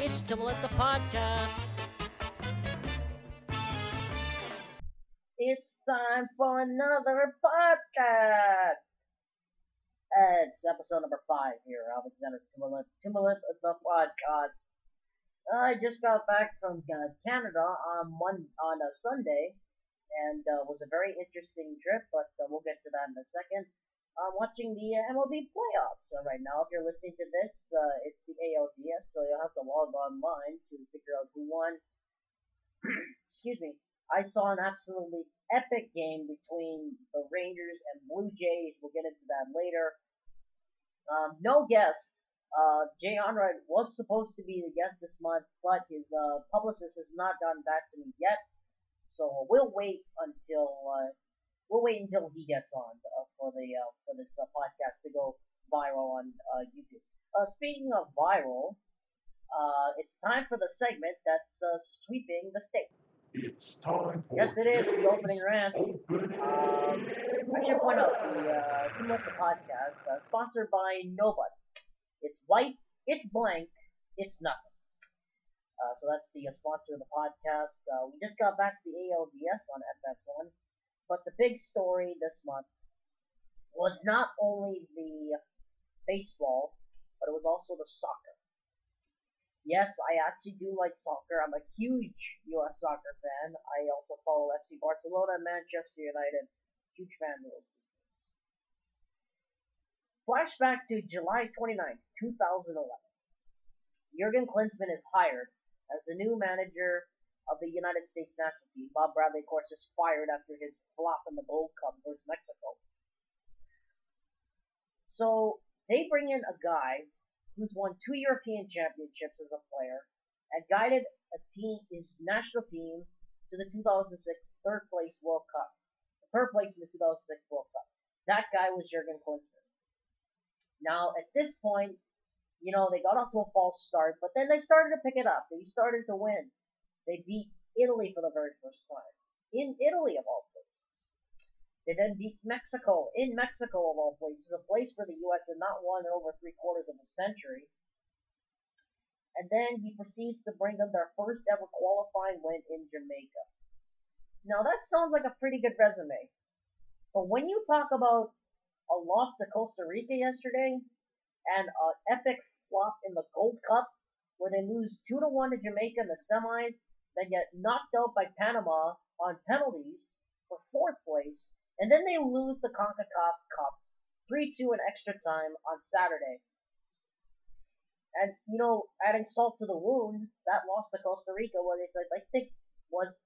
It's Tumalip the podcast. It's time for another podcast. It's episode number 5 here. Alexander Tumalip the podcast. I just got back from Canada on a Sunday, and was a very interesting trip. But we'll get to that in a second. I'm watching the MLB playoffs right now. If you're listening to this, it's the ALDS, so you'll have to log online to figure out who won. Excuse me. I saw an absolutely epic game between the Rangers and Blue Jays. We'll get into that later. No guest. Jay Onright was supposed to be the guest this month, but his publicist has not gotten back to me yet. So we'll wait until he gets on for this podcast to go viral on YouTube. Speaking of viral, it's time for the segment that's sweeping the state. It's time for Yes, it is the opening rant. opening. I should point out the Tumalip the podcast, sponsored by nobody. It's white, it's blank, it's nothing. So that's the sponsor of the podcast. We just got back to the ALDS on FS1, but the big story this month was not only the baseball, but it was also the soccer. Yes, I actually do like soccer. I'm a huge U.S. soccer fan. I also follow FC Barcelona and Manchester United. Huge fan of those teams. Flashback to July 29th, 2011. Jurgen Klinsmann is hired as the new manager of the United States national team. Bob Bradley, of course, is fired after his flop in the Gold Cup versus Mexico. So they bring in a guy who's won 2 European championships as a player and guided his national team to the 2006 third place World Cup. Third place in the 2006 World Cup. That guy was Jurgen Klinsmann. Now, at this point, they got off to a false start, but then they started to pick it up. They started to win. They beat Italy for the very first time. In Italy, of all places. They then beat Mexico, in Mexico of all places, a place where the U.S. had not won in over 3/4 of a century. And then he proceeds to bring them their first ever qualifying win in Jamaica. Now that sounds like a pretty good resume. But when you talk about a loss to Costa Rica yesterday, and an epic flop in the Gold Cup, where they lose 2-1 to Jamaica in the semis, then get knocked out by Panama on penalties for 4th place, and then they lose the CONCACAF Cup 3-2 in extra time on Saturday. And, adding salt to the wound, that loss to Costa Rica was,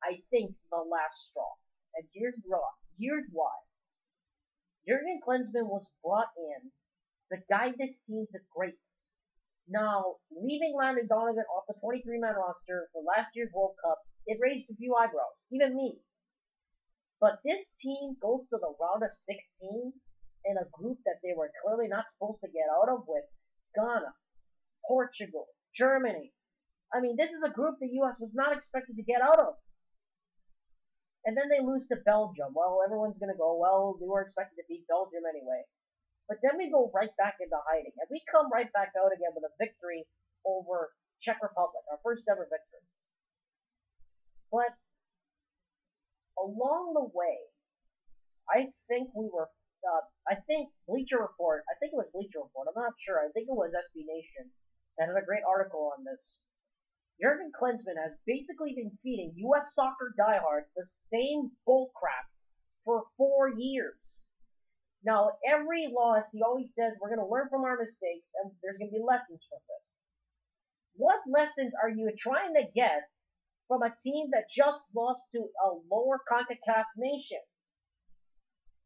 I think, the last straw. And here's why. Jurgen Klinsmann was brought in to guide this team to greatness. Now, leaving Landon Donovan off the 23-man roster for last year's World Cup, it raised a few eyebrows, even me. But this team goes to the round of 16 in a group that they were clearly not supposed to get out of with Ghana, Portugal, Germany. I mean, this is a group the U.S. was not expected to get out of. And then they lose to Belgium. Well, everyone's going to go, well, we were expected to beat Belgium anyway. But then we go right back into hiding. And we come right back out again with a victory over Czech Republic, our first ever victory. But along the way, I think Bleacher Report, I'm not sure, I think it was SB Nation, that had a great article on this. Jurgen Klinsmann has basically been feeding U.S. soccer diehards the same bullcrap for 4 years. Now, every loss, he always says, we're going to learn from our mistakes, and there's going to be lessons from this. What lessons are you trying to get from a team that just lost to a lower CONCACAF nation?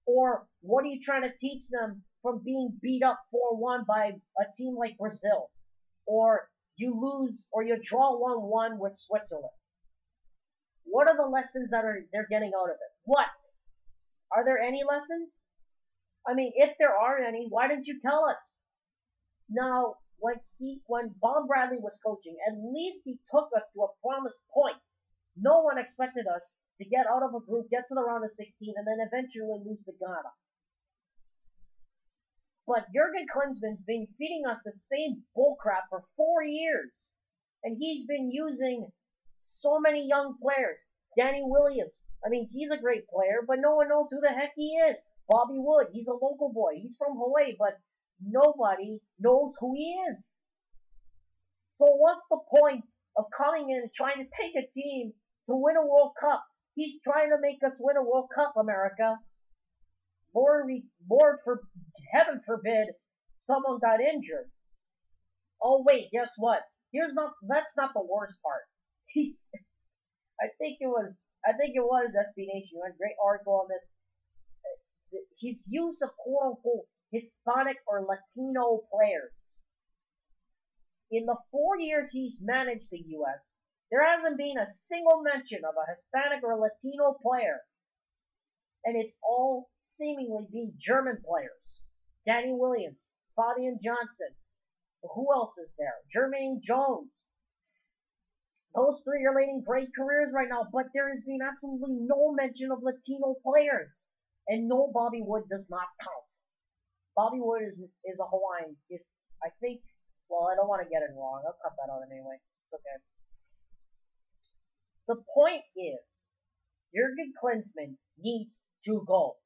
Or what are you trying to teach them from being beat up 4-1 by a team like Brazil? Or you lose, or you draw 1-1 with Switzerland? What are the lessons that they're getting out of it? What? Are there any lessons? I mean, if there are any, why didn't you tell us? Now, when Bob Bradley was coaching, at least he took us to a promised point. No one expected us to get out of a group, get to the round of 16, and then eventually lose to Ghana. But Jurgen Klinsmann's been feeding us the same bullcrap for 4 years. And he's been using so many young players. Danny Williams, I mean, he's a great player, but no one knows who the heck he is. Bobby Wood, he's a local boy. He's from Hawaii, but nobody knows who he is. So what's the point of coming in and trying to take a team to win a World Cup? He's trying to make us win a World Cup, America. Lord for heaven forbid someone got injured. Oh wait, guess what? That's not the worst part. He's I think it was SB Nation. You had a great article on this. His use of quote unquote Hispanic or Latino players. In the 4 years he's managed the US, there hasn't been a single mention of a Hispanic or Latino player. And it's all seemingly been German players. Danny Williams, Fabian Johnson. Who else is there? Jermaine Jones. Those three are leading great careers right now, but there has been absolutely no mention of Latino players. And no, Bobby Wood does not count. Bobby Wood is a Hawaiian. I think, well, I don't want to get it wrong. I'll cut that out anyway. It's okay. The point is, Jurgen Klinsmann needs to go.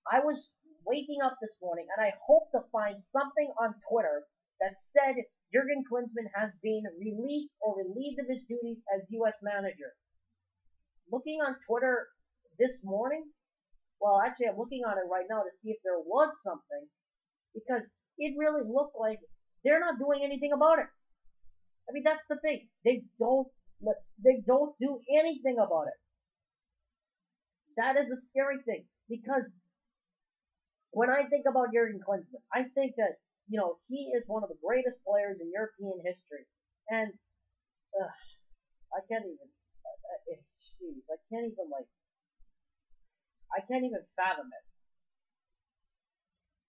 I was waking up this morning and I hoped to find something on Twitter that said Jurgen Klinsmann has been released or relieved of his duties as U.S. manager. Looking on Twitter this morning, well, actually I'm looking on it right now to see if there was something, because it really looked like they're not doing anything about it. I mean, that's the thing. They don't do anything about it. That is the scary thing, because when I think about Jurgen Klinsmann, I think that, he is one of the greatest players in European history. And I can't even, I can't even fathom it.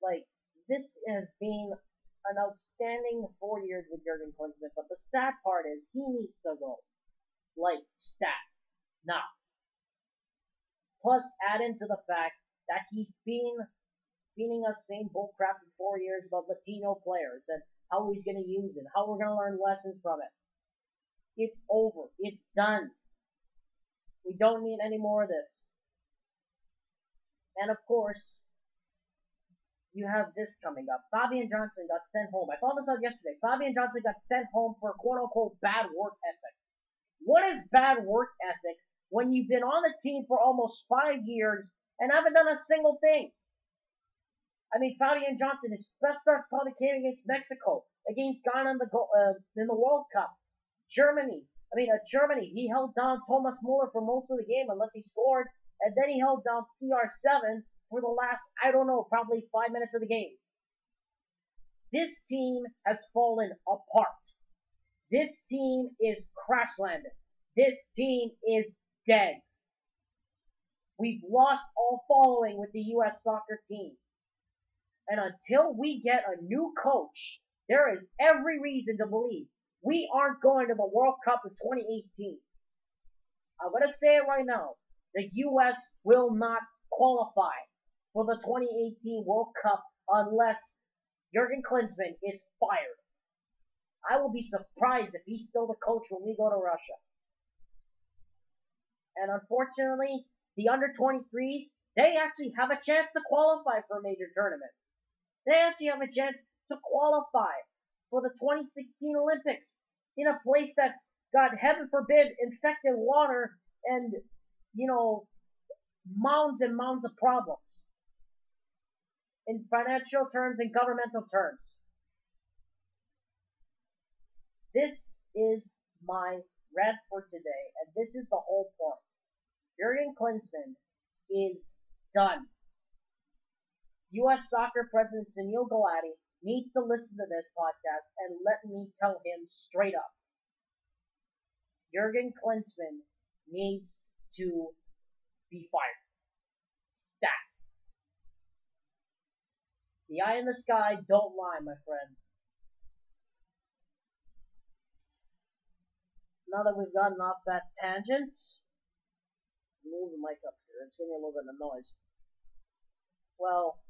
Like, this has been an outstanding 4 years with Jurgen Klinsmann, but the sad part is he needs to go. Like, stat. Now. Plus, add into the fact that he's been feeding us same bullcrap for 4 years about Latino players and how he's going to use it, how we're going to learn lessons from it. It's over. It's done. We don't need any more of this. And of course, you have this coming up. Fabian Johnson got sent home. I found this out yesterday. Fabian Johnson got sent home for quote-unquote bad work ethic. What is bad work ethic when you've been on the team for almost 5 years and haven't done a single thing? I mean, Fabian Johnson, his best starts probably came against Mexico, against Ghana in the World Cup. Germany, he held down Thomas Muller for most of the game unless he scored, and then he held down CR7 for the last, probably 5 minutes of the game. This team has fallen apart. This team is crash landed. This team is dead. We've lost all following with the U.S. soccer team. And until we get a new coach, there is every reason to believe we aren't going to the World Cup in 2018. I'm going to say it right now. The U.S. will not qualify for the 2018 World Cup unless Jurgen Klinsmann is fired. I will be surprised if he's still the coach when we go to Russia. And unfortunately, the under-23s, they actually have a chance to qualify for a major tournament. They actually have a chance to qualify for the 2016 Olympics in a place that's got, heaven forbid, infected water and, mounds and mounds of problems in financial terms and governmental terms. This is my rant for today, and this is the whole point. Jurgen Klinsmann is done. U.S. Soccer President Sunil Gulati needs to listen to this podcast and let me tell him straight up. Jurgen Klinsmann needs to be fired. Stat. The eye in the sky don't lie, my friend. Now that we've gotten off that tangent, move the mic up here. It's getting a little bit of noise. Well,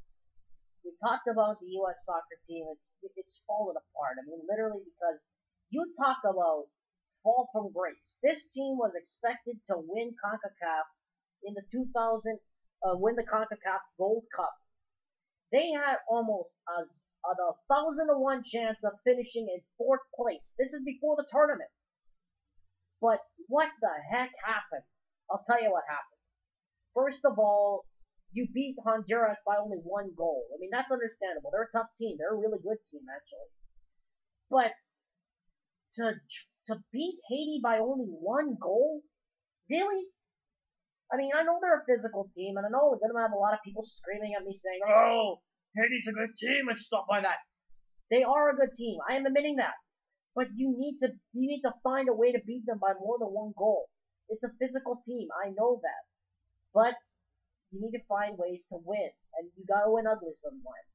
we talked about the U.S. soccer team. It's fallen apart. I mean, literally because You talk about fall from grace. This team was expected to win CONCACAF in the 2000, win the CONCACAF Gold Cup. They had almost a 1,000 to 1 chance of finishing in fourth place. This is before the tournament. But what the heck happened? I'll tell you what happened. First of all, you beat Honduras by only 1 goal. I mean, that's understandable. They're a tough team. They're a really good team, actually. But to beat Haiti by only 1 goal? Really? I mean, I know they're a physical team, and I know they're going to have a lot of people screaming at me saying, oh, Haiti's a good team and stuff like that. They are a good team. I am admitting that. But you need to find a way to beat them by more than 1 goal. It's a physical team. I know that. But you need to find ways to win, and you got to win ugly sometimes.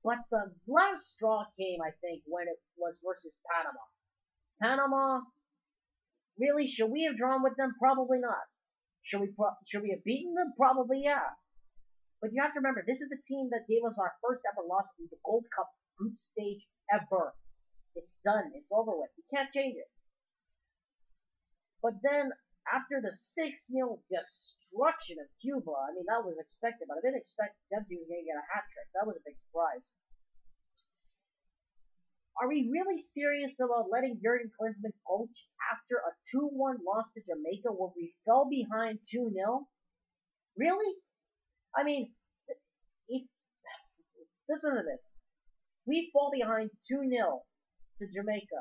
But the last straw came, I think, when it was versus Panama. Panama, really, should we have drawn with them? Probably not. Should we have beaten them? Probably yeah. But you have to remember, this is the team that gave us our first ever loss in the Gold Cup group stage ever. It's done. It's over with. You can't change it. But then, after the 6-0 destruction of Cuba, I mean, that was expected, but I didn't expect Dempsey was going to get a hat trick. That was a big surprise. Are we really serious about letting Jurgen Klinsmann coach after a 2-1 loss to Jamaica where we fell behind 2-0? Really? I mean, listen to this. We fall behind 2-0 to Jamaica,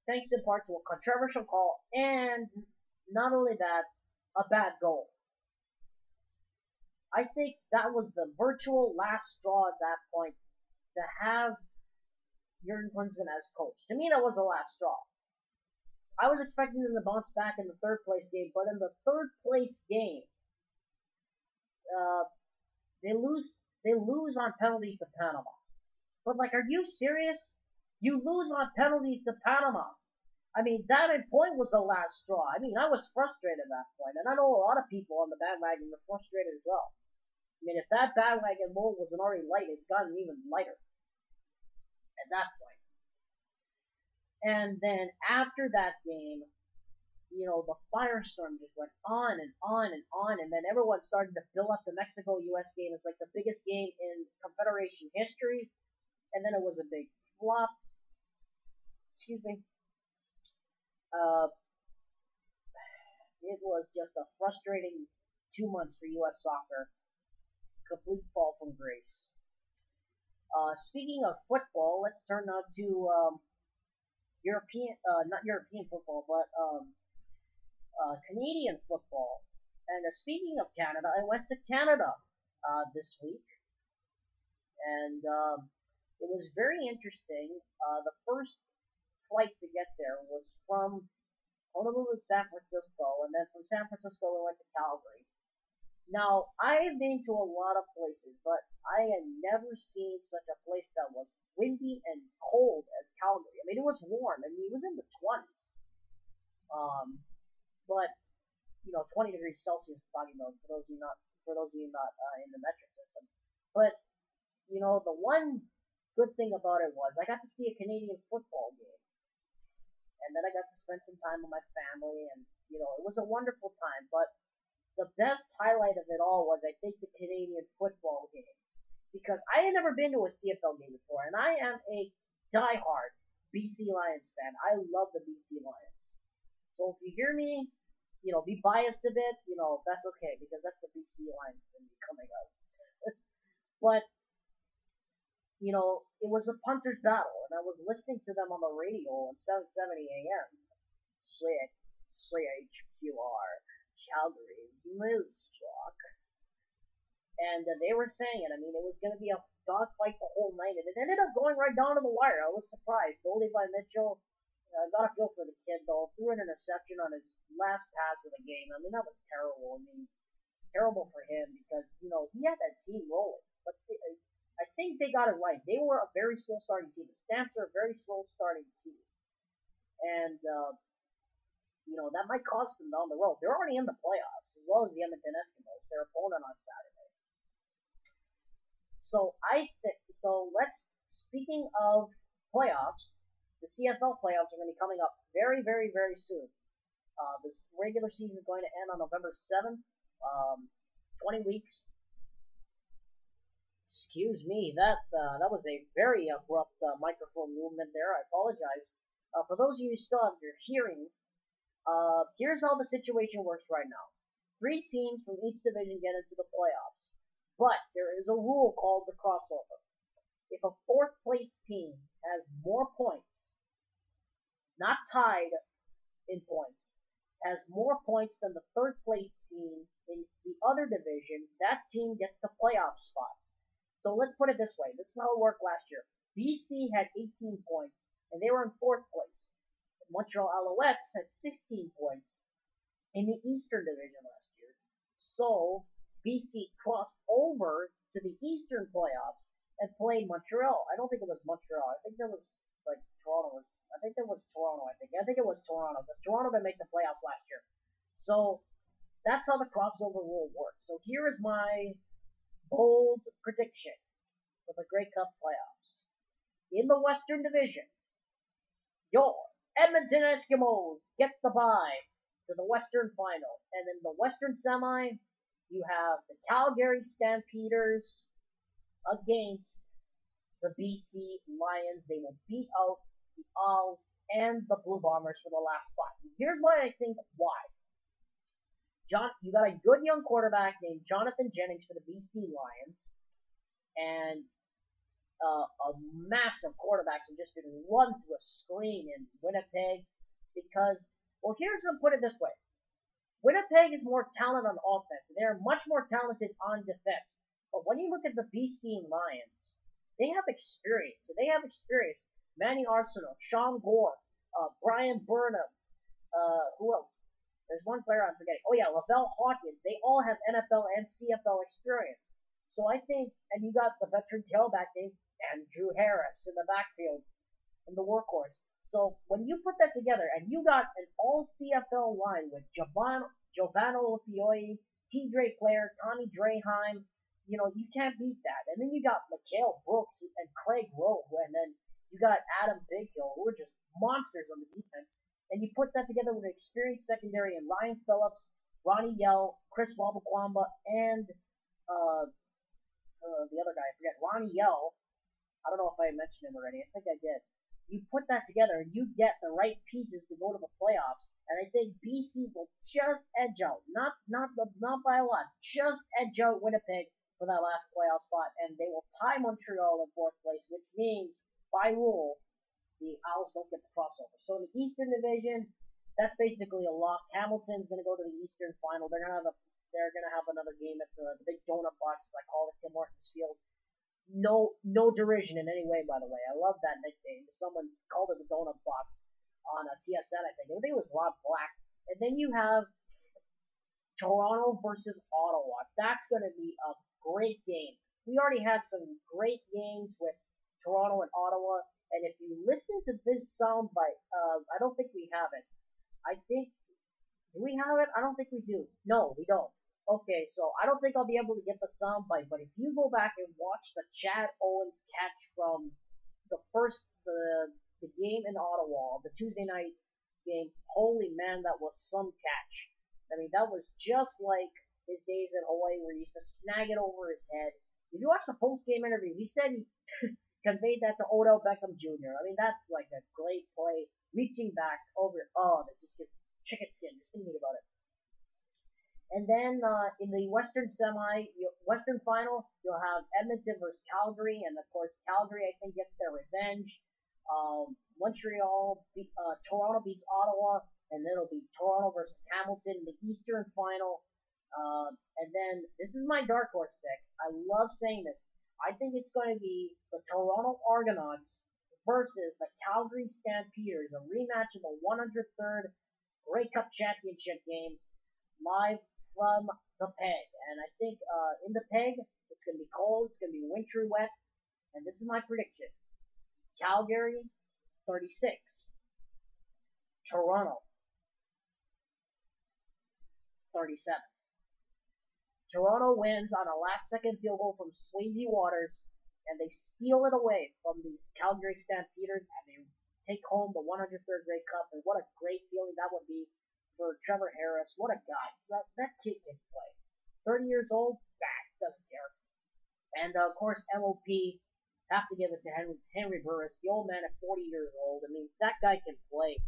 thanks in part to a controversial call and, not only that, a bad goal. I think that was the virtual last straw at that point to have Jurgen Klinsmann as coach. To me, that was the last straw. I was expecting them to bounce back in the third place game, but in the third place game, they lose on penalties to Panama. But like, are you serious? You lose on penalties to Panama. I mean, that point was the last straw. I mean, I was frustrated at that point, and I know a lot of people on the bandwagon were frustrated as well. I mean, if that bandwagon load wasn't already light, it's gotten even lighter at that point. And then after that game, the firestorm just went on and on and on, and then everyone started to fill up the Mexico-U.S. game as like the biggest game in Confederation history, and then it was a big flop. Excuse me. It was just a frustrating 2 months for U.S. soccer. Complete fall from grace. Speaking of football, let's turn now to not European football, but Canadian football. And speaking of Canada, I went to Canada this week, and it was very interesting. The first flight to get there was from Honolulu to San Francisco, and then from San Francisco we went to Calgary. Now, I've been to a lot of places, but I had never seen such a place that was windy and cold as Calgary. I mean, it was warm. I mean, it was in the 20s. But 20 degrees Celsius talking about for those of you not in the metric system. But the one good thing about it was I got to see a Canadian football game. And then I got to spend some time with my family, and it was a wonderful time. But the best highlight of it all was, I think, the Canadian football game, because I had never been to a CFL game before, and I am a diehard BC Lions fan. I love the BC Lions. So if you hear me, be biased a bit, that's okay, because that's the BC Lions in me coming out. But it was a punter's battle, and I was listening to them on the radio on 770 AM. CHQR, Calgary's Moose Talk. And they were saying it. I mean, it was going to be a dogfight the whole night, and it ended up going right down to the wire. I was surprised. Goldie by Mitchell, got a feel for the kid, though. Threw an interception on his last pass of the game. I mean, that was terrible. I mean, terrible for him, because, he had that team rolling. But I think they got it right. They were a very slow starting team. The Stamps are a very slow starting team. And, that might cost them down the road. They're already in the playoffs, as well as the Edmonton Eskimos, their opponent on Saturday. So speaking of playoffs, the CFL playoffs are going to be coming up very, very, very soon. This regular season is going to end on November 7th. 20 weeks. Excuse me, that was a very abrupt microphone movement there. I apologize. For those of you who still have your hearing, here's how the situation works right now. 3 teams from each division get into the playoffs, but there is a rule called the crossover. If a 4th place team has more points, not tied in points, has more points than the 3rd place team in the other division, that team gets the playoff spot. So let's put it this way. This is how it worked last year. BC had 18 points, and they were in 4th place. Montreal Alouettes had 16 points in the Eastern Division last year. So BC crossed over to the Eastern playoffs and played Montreal. I don't think it was Montreal. I think there was Toronto. I think it was Toronto. I think it was Toronto because Toronto didn't make the playoffs last year. So that's how the crossover rule works. So here is my bold prediction for the Grey Cup playoffs. In the Western Division, your Edmonton Eskimos get the bye to the Western Final. And in the Western Semi, you have the Calgary Stampeders against the BC Lions. They will beat out the Owls and the Blue Bombers for the last spot. And here's why I think why. You got a good young quarterback named Jonathan Jennings for the BC Lions, and a massive quarterbacks have just been run through a screen in Winnipeg because, well, put it this way. Winnipeg is more talented on offense. They're much more talented on defense. But when you look at the BC Lions, they have experience. Manny Arsenault, Sean Gore, Brian Burnham, who else? There's one player I'm forgetting. Oh yeah, Lavelle Hawkins. They all have NFL and CFL experience. So I think, and you got the veteran tailback named Andrew Harris in the backfield, in the workhorse. So when you put that together, and you got an all CFL line with Giovanni Opioe, T. Dre Claire, Tommy Draheim, you can't beat that. And then you got Mikhail Brooks and Craig Rowe, and then you got Adam Bighill, who are just monsters on the defense. And you put that together with an experienced secondary and Ryan Phillips, Ronnie Yell, Chris Wabakwamba, and the other guy, I forget, Ronnie Yell. I don't know if I mentioned him already. I think I did. You put that together and you get the right pieces to go to the playoffs. And I think BC will just edge out, not by a lot, just edge out Winnipeg for that last playoff spot, and they will tie Montreal in 4th place, which means by rule the Owls don't get the crossover. So in the Eastern Division, that's basically a lock. Hamilton's going to go to the Eastern Final. They're going to have another game at the big donut box, as I call it, Tim Hortons Field. No derision in any way, by the way. I love that nickname. Someone's called it the donut box on TSN, I think. I think it was Rob Black. And then you have Toronto versus Ottawa. That's going to be a great game. We already had some great games with Toronto and Ottawa. And if you listen to this soundbite, I don't think we have it. Do we have it? I don't think we do. No, we don't. Okay, so I don't think I'll be able to get the soundbite, but if you go back and watch the Chad Owens catch from the game in Ottawa, the Tuesday night game, holy man, that was some catch. I mean, that was just like his days in Hawaii where he used to snag it over his head. If you watch the post-game interview, he said he conveyed that to Odell Beckham Jr. I mean, that's like a great play, reaching back over. Oh, that just gets chicken skin just thinking about it. And then in the Western Final, you'll have Edmonton versus Calgary, and of course Calgary, I think, gets their revenge. Toronto beats Ottawa, and then it'll be Toronto versus Hamilton in the Eastern Final. And then this is my dark horse pick. I love saying this. I think it's going to be the Toronto Argonauts versus the Calgary Stampeders, a rematch of the 103rd Grey Cup Championship game, live from the Peg. And I think in the Peg, it's going to be cold, it's going to be wintry wet, and this is my prediction. Calgary, 36. Toronto, 37. Toronto wins on a last-second field goal from Swayze Waters, and they steal it away from the Calgary Stampeders, and they take home the 103rd Grey Cup, and what a great feeling that would be for Trevor Harris. What a guy. That kid can play. 30 years old? Doesn't care. And, of course, MOP, have to give it to Henry Burris, the old man at 40 years old. I mean, that guy can play.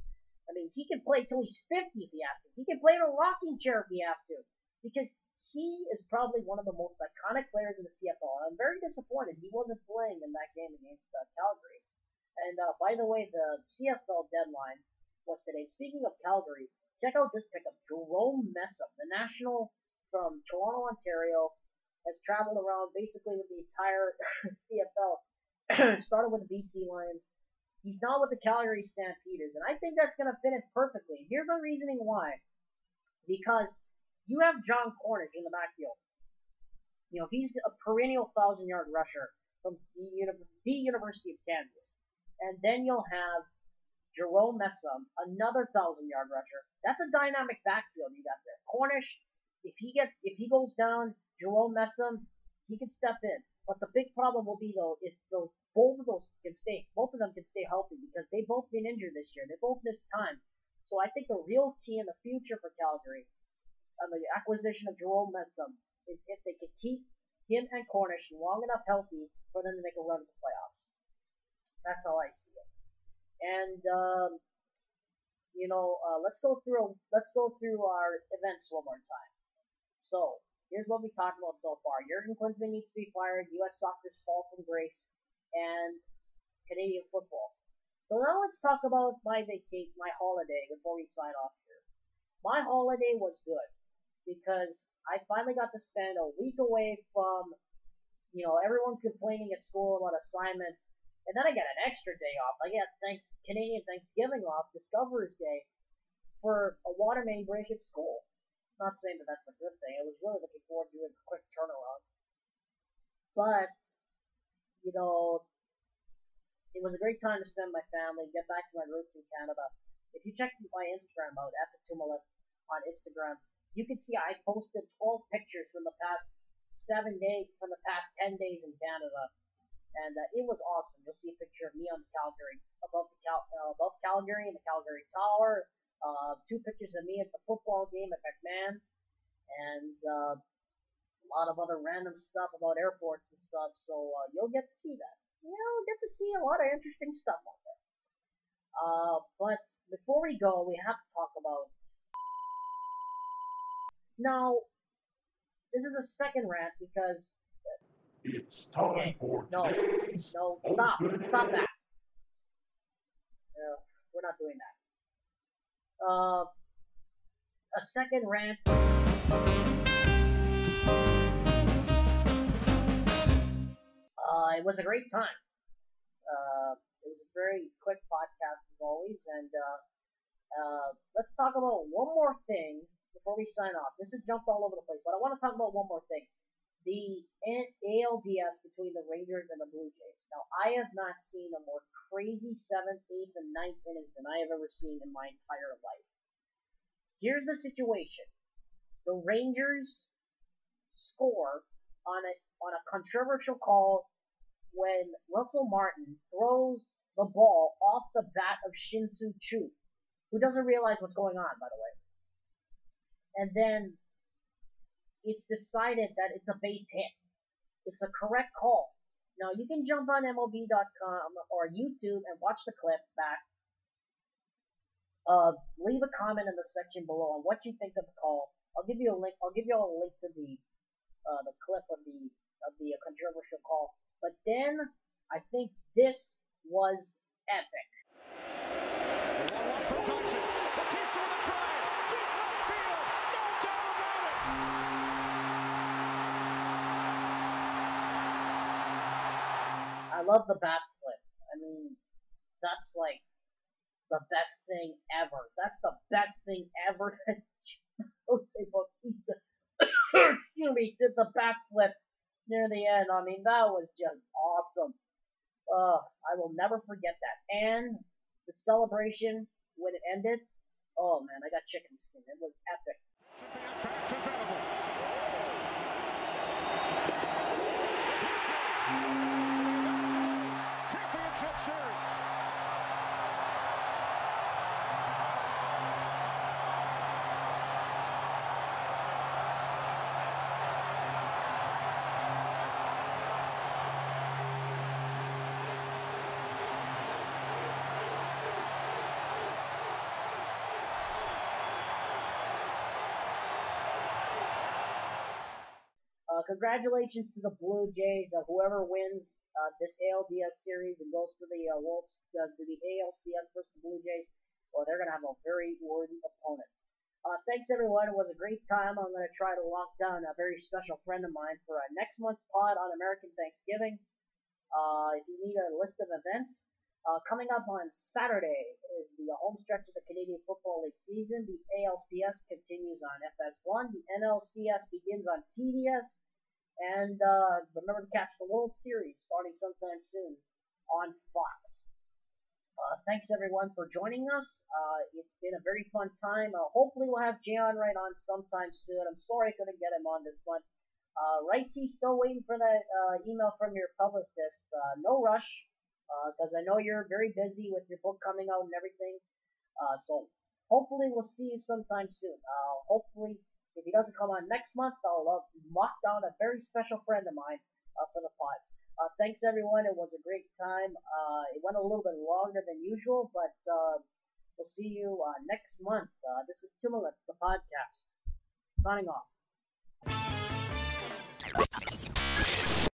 I mean, he can play till he's 50 if he has to. He can play in a rocking chair if he has to. Because he is probably one of the most iconic players in the CFL. I'm very disappointed he wasn't playing in that game against Calgary. And by the way, the CFL deadline was today. Speaking of Calgary, check out this pickup. Jerome Messam, the national from Toronto, Ontario, has traveled around basically with the entire CFL. Started with the BC Lions. He's now with the Calgary Stampeders, and I think that's going to fit it perfectly. Here's the reasoning why. Because you have John Cornish in the backfield. You know, he's a perennial 1,000-yard rusher from the University of Kansas. And then you'll have Jerome Messam, another 1,000-yard rusher. That's a dynamic backfield you got there. Cornish, if he goes down, Jerome Messam, he can step in. But the big problem will be though is both of them can stay healthy because they've both been injured this year. They both missed time. So I think the real key in the future for Calgary on the acquisition of Jerome Messam is if they can keep him and Cornish long enough healthy for them to make a run to the playoffs. That's how I see it. And let's go through our events one more time. So here's what we talked about so far. Jurgen Klinsmann needs to be fired. U.S. soccer's fall from grace, and Canadian football. So now let's talk about my holiday before we sign off here. My holiday was good because I finally got to spend a week away from, everyone complaining at school about assignments. And then I got an extra day off. I got Canadian Thanksgiving off, Discoverers Day, for a water main break at school. Not saying that that's a good thing. I was really looking forward to a quick turnaround. But, it was a great time to spend with my family, get back to my roots in Canada. If you check my Instagram out, at the Tumalip on Instagram, you can see I posted 12 pictures from the past 10 days in Canada. And it was awesome. You'll see a picture of me on Calgary, above Calgary in the Calgary Tower. 2 pictures of me at the football game at McMahon, and a lot of other random stuff about airports and stuff. So you'll get to see that. You'll get to see a lot of interesting stuff on there. But before we go, we have to talk about. Now, this is a second rant because. It's time for today's stop that. We're not doing that. A second rant. It was a great time. It was a very quick podcast as always, and let's talk about one more thing before we sign off. This has jumped all over the place, but I want to talk about one more thing. The ALDS between the Rangers and the Blue Jays. Now, I have not seen a more crazy 7th, 8th, and 9th innings than I have ever seen in my entire life. Here's the situation. The Rangers score on a controversial call when Russell Martin throws the ball off the bat of Shin-Soo Choo, who doesn't realize what's going on, by the way. And then it's decided that it's a base hit. It's a correct call. Now, you can jump on MLB.com or YouTube and watch the clip back. Leave a comment in the section below on what you think of the call. I'll give you a link. I'll give you all a link to the clip of the controversial call. But then I think this was epic. 1-1 for Tyson. Batista with a drive. Deep left field. No doubt about it. I love the bat flip. I mean, that's like the best thing ever. That's the best thing ever that Jose Bautista, excuse me, did the bat flip near the end. I mean, that was just awesome. I will never forget that. And the celebration when it ended, oh man, I got chicken skin. It was epic. Back to Venable. Championship series. Congratulations to the Blue Jays. Whoever wins this ALDS series and goes to the to the ALCS versus the Blue Jays, well, they're going to have a very worthy opponent. Thanks, everyone. It was a great time. I'm going to try to lock down a very special friend of mine for next month's pod on American Thanksgiving. If you need a list of events, coming up on Saturday is the home stretch of the Canadian Football League season. The ALCS continues on FS1. The NLCS begins on TDS. And remember to catch the World Series starting sometime soon on Fox. Thanks, everyone, for joining us. It's been a very fun time. Hopefully we'll have Jay on right on sometime soon. I'm sorry I couldn't get him on this one. Righty, still waiting for that email from your publicist. No rush, because I know you're very busy with your book coming out and everything. So hopefully we'll see you sometime soon. Hopefully, if he doesn't come on next month, I'll lock down a very special friend of mine for the pod. Thanks, everyone. It was a great time. It went a little bit longer than usual, but we'll see you next month. This is Tumalip, the podcast. Signing off.